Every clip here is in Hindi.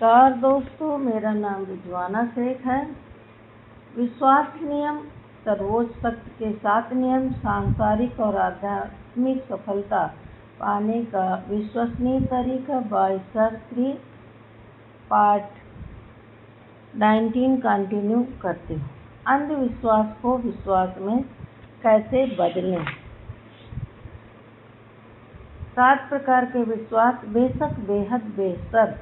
नमस्कार दोस्तों, मेरा नाम रिजवाना शेख है। विश्वास नियम सर्वोच्च सत्य के 7 नियम सांसारिक और आध्यात्मिक सफलता पाने का विश्वसनीय तरीका बाय सर 3 पार्ट 19 कंटिन्यू करते हैं। अंधविश्वास को विश्वास में कैसे बदलें। 7 प्रकार के विश्वास बेशक बेहद बेहतर।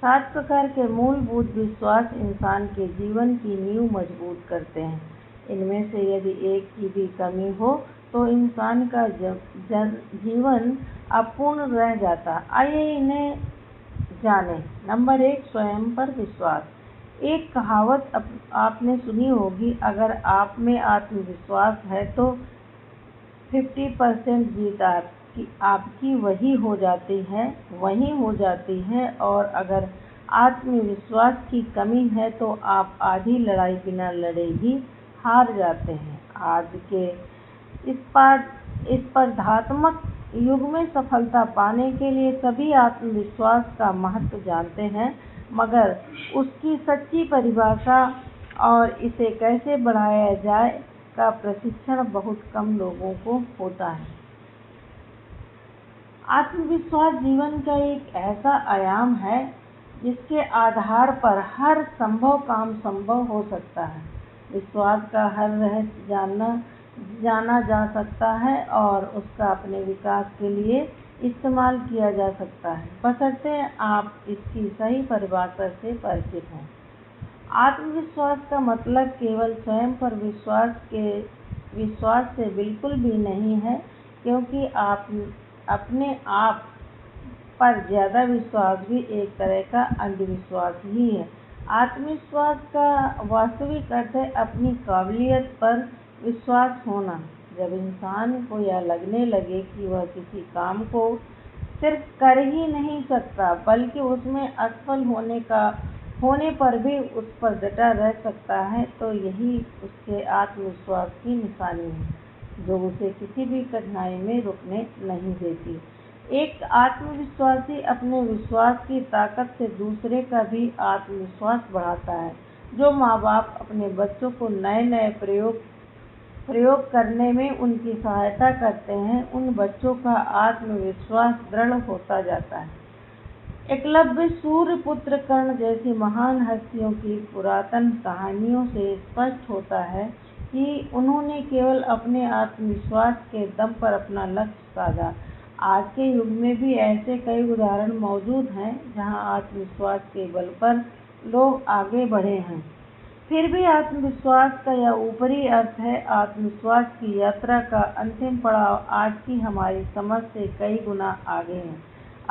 7 प्रकार के मूलभूत विश्वास इंसान के जीवन की नींव मजबूत करते हैं। इनमें से यदि एक की भी कमी हो तो इंसान का जीवन अपूर्ण रह जाता। आइए इन्हें जानें। नंबर 1, स्वयं पर विश्वास। एक कहावत आपने सुनी होगी, अगर आप में आत्मविश्वास है तो 50% जीत आपकी वही हो जाती है और अगर आत्मविश्वास की कमी है तो आप आधी लड़ाई बिना लड़े ही हार जाते हैं। आज के स्पर्धात्मक युग में सफलता पाने के लिए सभी आत्मविश्वास का महत्व जानते हैं, मगर उसकी सच्ची परिभाषा और इसे कैसे बढ़ाया जाए का प्रशिक्षण बहुत कम लोगों को होता है। आत्मविश्वास जीवन का एक ऐसा आयाम है जिसके आधार पर हर संभव काम संभव हो सकता है। विश्वास का हर रहस्य जाना जा सकता है और उसका अपने विकास के लिए इस्तेमाल किया जा सकता है, बशर्ते आप इसकी सही परिभाषा से परिचित हों। आत्मविश्वास का मतलब केवल स्वयं पर विश्वास से बिल्कुल भी नहीं है, क्योंकि अपने आप पर ज़्यादा विश्वास भी एक तरह का अंधविश्वास ही है। आत्मविश्वास का वास्तविक अर्थ है अपनी काबिलियत पर विश्वास होना। जब इंसान को यह लगने लगे कि वह किसी काम को सिर्फ कर ही नहीं सकता, बल्कि उसमें असफल होने पर भी उस पर डटा रह सकता है, तो यही उसके आत्मविश्वास की निशानी है, जो उसे किसी भी कठिनाई में रुकने नहीं देती। एक आत्मविश्वासी अपने विश्वास की ताकत से दूसरे का भी आत्मविश्वास बढ़ाता है। जो माँ बाप अपने बच्चों को नए प्रयोग करने में उनकी सहायता करते हैं, उन बच्चों का आत्मविश्वास दृढ़ होता जाता है। एकलव्य, सूर्यपुत्र, कर्ण जैसी महान हस्तियों की पुरातन कहानियों से स्पष्ट होता है कि उन्होंने केवल अपने आत्मविश्वास के दम पर अपना लक्ष्य साधा। आज के युग में भी ऐसे कई उदाहरण मौजूद हैं जहां आत्मविश्वास के बल पर लोग आगे बढ़े हैं। फिर भी आत्मविश्वास का यह ऊपरी अर्थ है। आत्मविश्वास की यात्रा का अंतिम पड़ाव आज की हमारी समझ से कई गुना आगे है।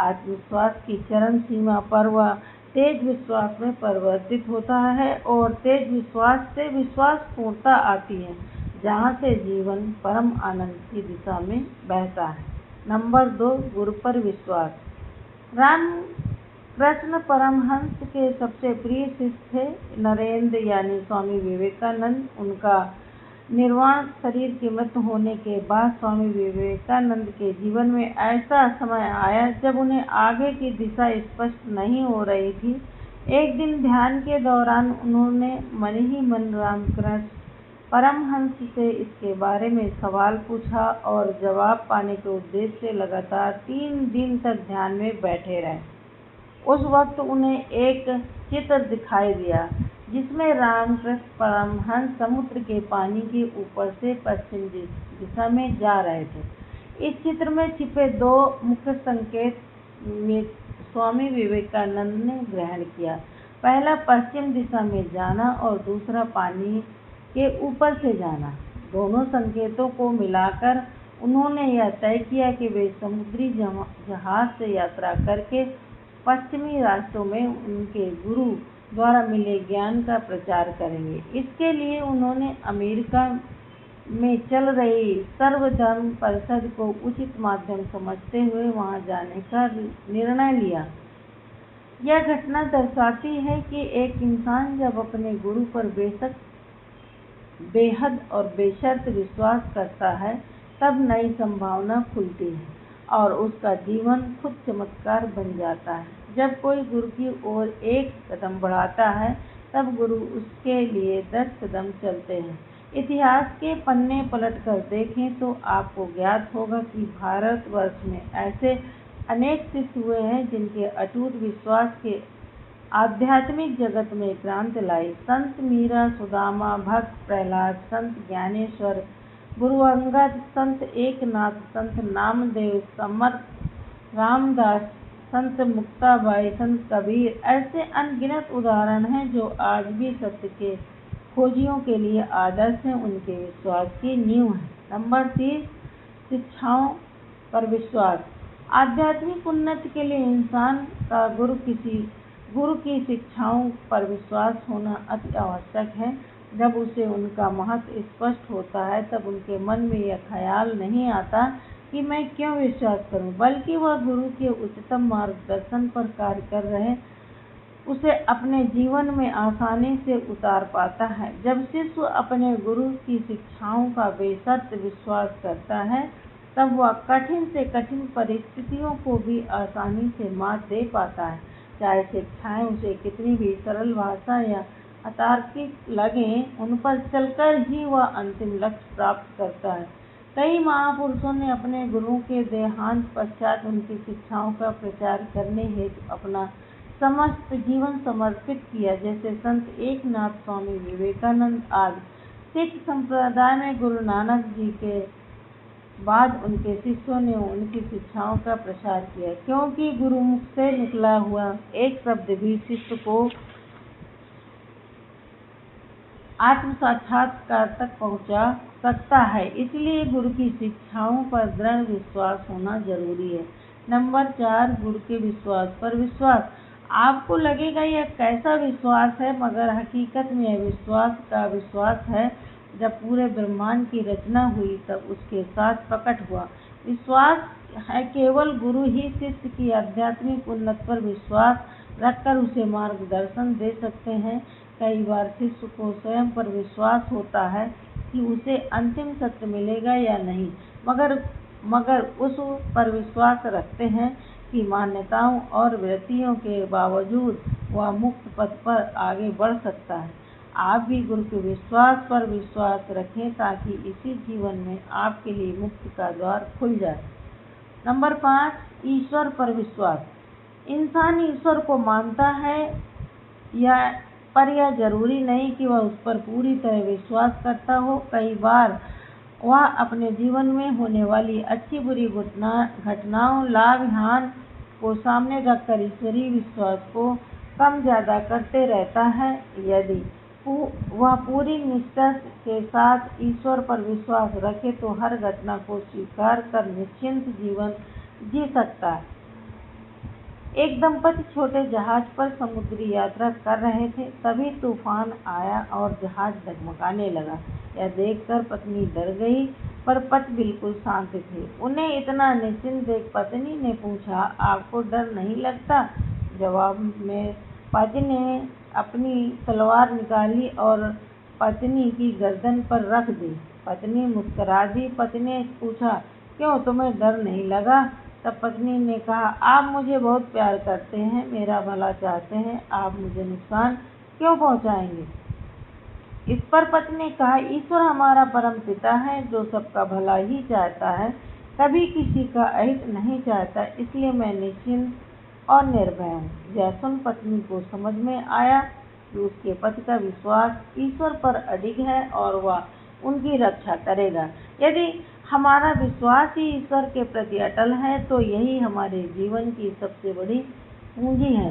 आत्मविश्वास की चरम सीमा पर वह तेज विश्वास में परिवर्तित होता है और तेज विश्वास से विश्वासपूर्णता आती है, जहाँ से जीवन परम आनंद की दिशा में बहता है। नंबर 2, गुरु पर विश्वास। रामकृष्ण परमहंस के सबसे प्रिय शिष्य थे नरेंद्र यानी स्वामी विवेकानंद। उनका निर्वाण शरीर की मृत्यु होने के बाद स्वामी विवेकानंद के जीवन में ऐसा समय आया जब उन्हें आगे की दिशा स्पष्ट नहीं हो रही थी। एक दिन ध्यान के दौरान उन्होंने मन ही मन रामकृष्ण परमहंस से इसके बारे में सवाल पूछा और जवाब पाने के उद्देश्य से लगातार 3 दिन तक ध्यान में बैठे रहे। उस वक्त उन्हें एक चित्र दिखाई दिया जिसमें रामकृष्ण परमहंस समुद्र के पानी के ऊपर से पश्चिम दिशा में जा रहे थे। इस चित्र में छिपे 2 मुख्य संकेत स्वामी विवेकानंद ने ग्रहण किया। पहला पश्चिम दिशा में जाना और दूसरा पानी के ऊपर से जाना। दोनों संकेतों को मिलाकर उन्होंने यह तय किया कि वे समुद्री जहाज से यात्रा करके पश्चिमी राष्ट्रों में उनके गुरु द्वारा मिले ज्ञान का प्रचार करेंगे। इसके लिए उन्होंने अमेरिका में चल रही सर्वधर्म परिषद को उचित माध्यम समझते हुए वहां जाने का निर्णय लिया। यह घटना दर्शाती है कि एक इंसान जब अपने गुरु पर बेहद और बेशर्त विश्वास करता है, तब नई संभावना खुलती है और उसका जीवन खुद चमत्कार बन जाता है। जब कोई गुरु की ओर एक कदम बढ़ाता है तब गुरु उसके लिए 10 कदम चलते हैं। इतिहास के पन्ने पलटकर देखें तो आपको ज्ञात होगा कि भारतवर्ष में ऐसे अनेक शिष्य हुए हैं जिनके अटूट विश्वास के आध्यात्मिक जगत में क्रांति लाई। संत मीरा, सुदामा, भक्त प्रहलाद, संत ज्ञानेश्वर, गुरु अंगद, संत एकनाथ, संत नामदेव, समर्थ रामदास, संत मुक्ताबाई, संत कबीर, ऐसे अनगिनत उदाहरण हैं जो आज भी सत्य के खोजियों के लिए आदर्श हैं, उनके विश्वास की नींव है। नंबर 3, शिक्षाओं पर विश्वास। आध्यात्मिक उन्नति के लिए इंसान का गुरु की शिक्षाओं पर विश्वास होना अति आवश्यक है। जब उसे उनका महत्व स्पष्ट होता है तब उनके मन में यह ख्याल नहीं आता कि मैं क्यों विश्वास करूं, बल्कि वह गुरु के उच्चतम मार्गदर्शन पर कार्य कर रहे उसे अपने जीवन में आसानी से उतार पाता है। जब शिष्य अपने गुरु की शिक्षाओं का बेशर्त विश्वास करता है तब वह कठिन से कठिन परिस्थितियों को भी आसानी से मात दे पाता है, चाहे शिक्षाएं उसे कितनी भी सरल भाषा या अतार्किक लगें, उन पर चलकर ही वह अंतिम लक्ष्य प्राप्त करता है। कई महापुरुषों ने अपने गुरुओं के देहांत पश्चात उनकी शिक्षाओं का प्रचार करने हेतु अपना समस्त जीवन समर्पित किया, जैसे संत एकनाथ, स्वामी विवेकानंद आदि। सिख संप्रदाय में गुरु नानक जी के बाद उनके शिष्यों ने उनकी शिक्षाओं का प्रसार किया, क्योंकि गुरुमुख से निकला हुआ एक शब्द भी शिष्य को आत्म साक्षात्कार तक पहुंचा सकता है। इसलिए गुरु की शिक्षाओं पर दृढ़ विश्वास होना जरूरी है। नंबर 4, गुरु के विश्वास पर विश्वास। आपको लगेगा यह कैसा विश्वास है, मगर हकीकत में यह विश्वास का विश्वास है। जब पूरे ब्रह्मांड की रचना हुई तब उसके साथ प्रकट हुआ। विश्वास है केवल गुरु ही शिष्य की आध्यात्मिक उन्नति पर विश्वास रखकर उसे मार्गदर्शन दे सकते हैं। कई बार शिष्य को स्वयं पर विश्वास होता है कि उसे अंतिम सत्य मिलेगा या नहीं, मगर उस पर विश्वास रखते हैं कि मान्यताओं और वृत्तियों के बावजूद वह मुक्त पथ पर आगे बढ़ सकता है। आप भी गुरु के विश्वास पर विश्वास रखें ताकि इसी जीवन में आपके लिए मुक्ति का द्वार खुल जाए। नंबर 5, ईश्वर पर विश्वास। इंसान ईश्वर को मानता है पर यह जरूरी नहीं कि वह उस पर पूरी तरह विश्वास करता हो। कई बार वह अपने जीवन में होने वाली अच्छी बुरी घटनाओं, लाभ हानि को सामने रखकर ईश्वरीय विश्वास को कम ज्यादा करते रहता है। यदि वह पूरी निष्ठा के साथ ईश्वर पर विश्वास रखे तो हर घटना को स्वीकार कर निश्चिंत जीवन जी सकता है। एक दंपति छोटे जहाज पर समुद्री यात्रा कर रहे थे, तभी तूफान आया और जहाज डगमगाने लगा। यह देखकर पत्नी डर गई, पर पति बिल्कुल शांत थे। उन्हें इतना निश्चिंत देख पत्नी ने पूछा, आपको डर नहीं लगता? जवाब में पति ने अपनी तलवार निकाली और पत्नी की गर्दन पर रख दी। पत्नी मुस्कुरा दी। पति ने पूछा, क्यों, तुम्हें डर नहीं लगा? तब पत्नी ने कहा, आप मुझे बहुत प्यार करते हैं, मेरा भला चाहते हैं, आप मुझे नुकसान क्यों पहुंचाएंगे? इस पर पति ने कहा, ईश्वर हमारा परम पिता है जो सबका भला ही चाहता है, कभी किसी का अहित नहीं चाहता, इसलिए मैं निश्चिंत और निर्भय हूँ। जैसन पत्नी को समझ में आया कि उसके पति का विश्वास ईश्वर पर अडिग है और वह उनकी रक्षा करेगा। यदि हमारा विश्वास ही ईश्वर के प्रति अटल है तो यही हमारे जीवन की सबसे बड़ी पूंजी है।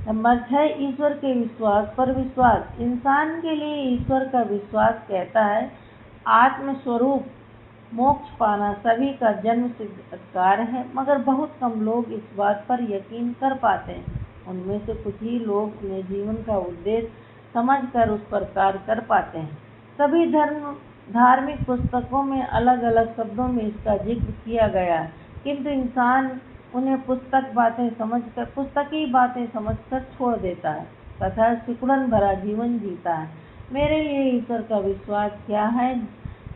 नंबर 6, ईश्वर के विश्वास पर विश्वास। इंसान के लिए ईश्वर का विश्वास कहता है आत्मस्वरूप मोक्ष पाना सभी का जन्म सिद्ध अधिकार है, मगर बहुत कम लोग इस बात पर यकीन कर पाते हैं। उनमें से कुछ ही लोग अपने जीवन का उद्देश्य समझकर उस पर कार्य कर पाते हैं। सभी धार्मिक पुस्तकों में अलग अलग शब्दों में इसका जिक्र किया गया है, किंतु इंसान उन्हें पुस्तकी बातें समझकर छोड़ देता है तथा सिकुड़न भरा जीवन जीता है। मेरे लिए ईश्वर का विश्वास क्या है,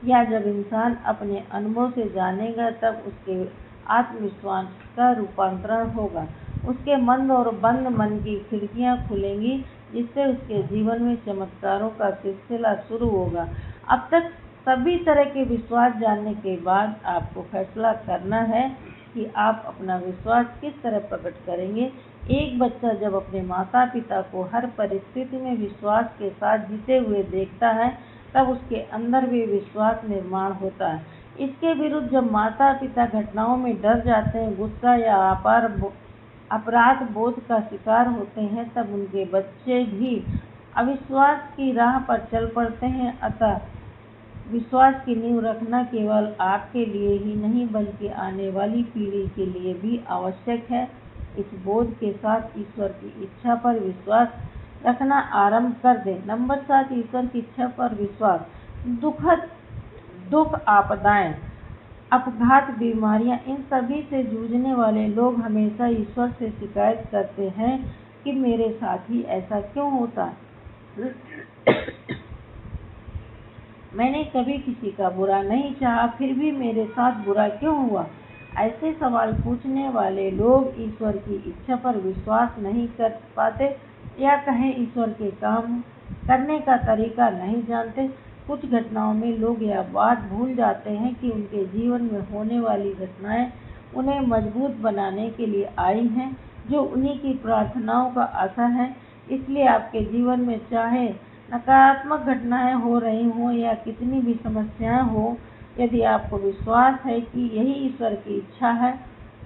या जब इंसान अपने अनुभव से जानेगा तब उसके आत्मविश्वास का रूपांतरण होगा। उसके मंद और बंद मन की खिड़कियां खुलेंगी, जिससे उसके जीवन में चमत्कारों का सिलसिला शुरू होगा। अब तक सभी तरह के विश्वास जानने के बाद आपको फैसला करना है कि आप अपना विश्वास किस तरह प्रकट करेंगे। एक बच्चा जब अपने माता पिता को हर परिस्थिति में विश्वास के साथ जीते हुए देखता है, तब उसके अंदर भी विश्वास निर्माण होता है। इसके विरुद्ध जब माता पिता घटनाओं में डर जाते हैं, गुस्सा या अपराध बोध का शिकार होते हैं, तब उनके बच्चे भी अविश्वास की राह पर चल पड़ते हैं। अतः विश्वास की नींव रखना केवल आपके लिए ही नहीं बल्कि आने वाली पीढ़ी के लिए भी आवश्यक है। इस बोध के साथ ईश्वर की इच्छा पर विश्वास रखना आरंभ कर दें। नंबर 7, ईश्वर की इच्छा पर विश्वास। दुख, आपदाएं, अपघात, बीमारियां, इन सभी से जूझने वाले लोग हमेशा ईश्वर से शिकायत करते हैं कि मेरे साथ ही ऐसा क्यों होता है। मैंने कभी किसी का बुरा नहीं चाहा, फिर भी मेरे साथ बुरा क्यों हुआ। ऐसे सवाल पूछने वाले लोग ईश्वर की इच्छा पर विश्वास नहीं कर पाते, या कहें ईश्वर के काम करने का तरीका नहीं जानते। कुछ घटनाओं में लोग यह बात भूल जाते हैं कि उनके जीवन में होने वाली घटनाएं उन्हें मजबूत बनाने के लिए आई हैं, जो उन्हीं की प्रार्थनाओं का असर है। इसलिए आपके जीवन में चाहे नकारात्मक घटनाएं हो रही हों या कितनी भी समस्याएं हो, यदि आपको विश्वास है कि यही ईश्वर की इच्छा है,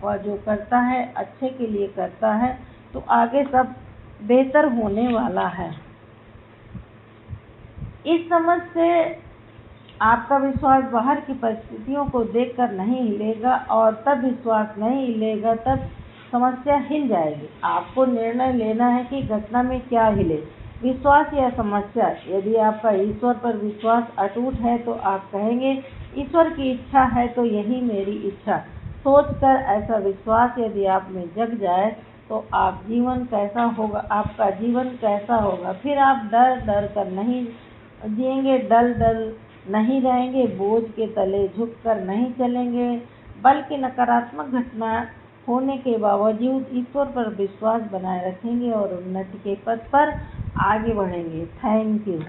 वह जो करता है अच्छे के लिए करता है, तो आगे सब बेहतर होने वाला है। इस समझ से आपका विश्वास बाहर की परिस्थितियों को देखकर नहीं हिलेगा, और तब विश्वास नहीं हिलेगा तब समस्या हिल जाएगी। आपको निर्णय लेना है कि घटना में क्या हिले, विश्वास या समस्या। यदि आपका ईश्वर पर विश्वास अटूट है तो आप कहेंगे, ईश्वर की इच्छा है तो यही मेरी इच्छा। सोचकर ऐसा विश्वास यदि आप में जग जाए तो आपका जीवन कैसा होगा। फिर आप डर कर नहीं जिएंगे, डल नहीं रहेंगे, बोझ के तले झुककर नहीं चलेंगे, बल्कि नकारात्मक घटना होने के बावजूद ईश्वर पर विश्वास बनाए रखेंगे और उन्नति के पथ पर आगे बढ़ेंगे। Thank you.